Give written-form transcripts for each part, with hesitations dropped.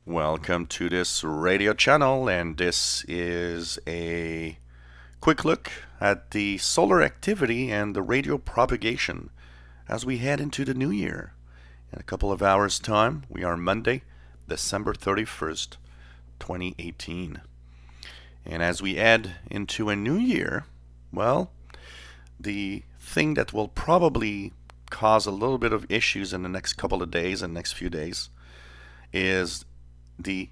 Welcome to this radio channel, and this is a quick look at the solar activity and the radio propagation as we head into the new year. In a couple of hours' time, we are Monday, December 31st, 2018. And as we head into a new year, well, the thing that will probably cause a little bit of issues in the next couple of days and next few days is the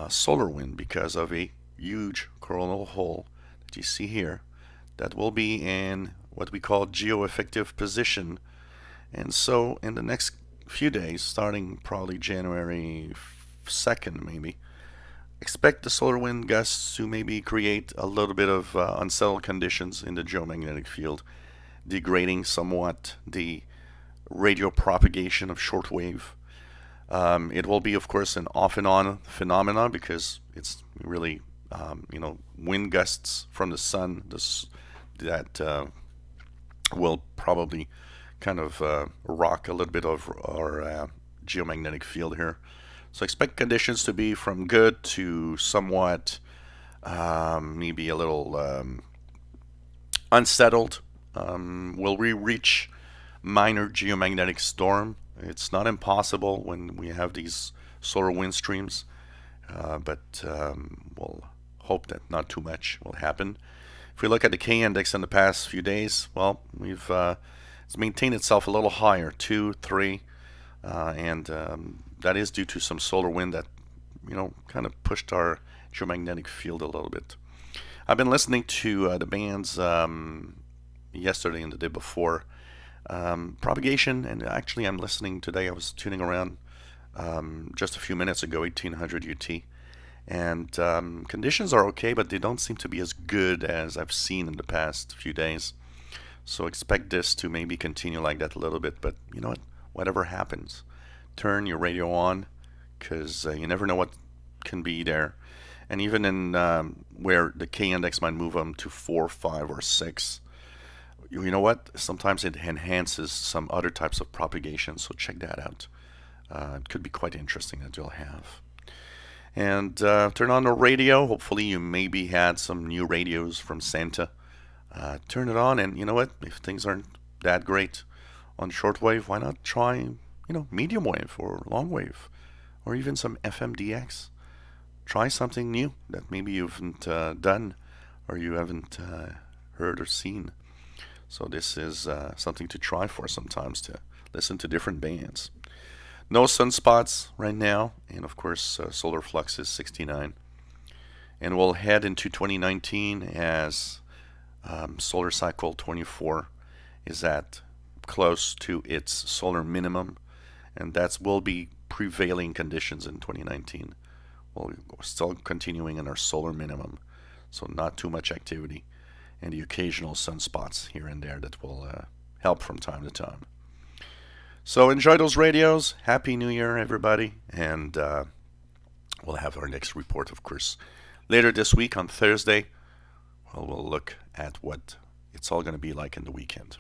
solar wind, because of a huge coronal hole that you see here that will be in what we call geo-effective position. And so in the next few days, starting probably January 2nd maybe, expect the solar wind gusts to maybe create a little bit of unsettled conditions in the geomagnetic field, degrading somewhat the radio propagation of shortwave. It will be, of course, an off and on phenomenon because it's really, wind gusts from the sun that will probably kind of rock a little bit of our geomagnetic field here. So expect conditions to be from good to somewhat, maybe a little unsettled. Will we reach minor geomagnetic storm? It's not impossible when we have these solar wind streams, but we'll hope that not too much will happen. If we look at the K index in the past few days, well, it's maintained itself a little higher, 2, 3, and that is due to some solar wind that kind of pushed our geomagnetic field a little bit. I've been listening to the bands yesterday and the day before. Propagation, and actually I'm listening today. I was tuning around just a few minutes ago, 1800 UT, and conditions are okay, but they don't seem to be as good as I've seen in the past few days. So expect this to maybe continue like that a little bit, but you know what? Whatever happens, turn your radio on, because you never know what can be there. And even in where the K index might move them to 4, 5, or 6, you know what? Sometimes it enhances some other types of propagation, so check that out. It could be quite interesting that you'll have. And turn on the radio. Hopefully you maybe had some new radios from Santa. Turn it on, and you know what? If things aren't that great on shortwave, why not try, medium wave or long wave, or even some FMDX. Try something new that maybe you haven't done, or you haven't heard or seen. So this is something to try for sometimes, to listen to different bands. No sunspots right now, and of course solar flux is 69. And we'll head into 2019 as solar cycle 24 is at close to its solar minimum, and that will be prevailing conditions in 2019. We're still continuing in our solar minimum, so not too much activity, and the occasional sunspots here and there that will help from time to time. So enjoy those radios. Happy New Year, everybody. And we'll have our next report, of course, later this week on Thursday. We'll look at what it's all going to be like in the weekend.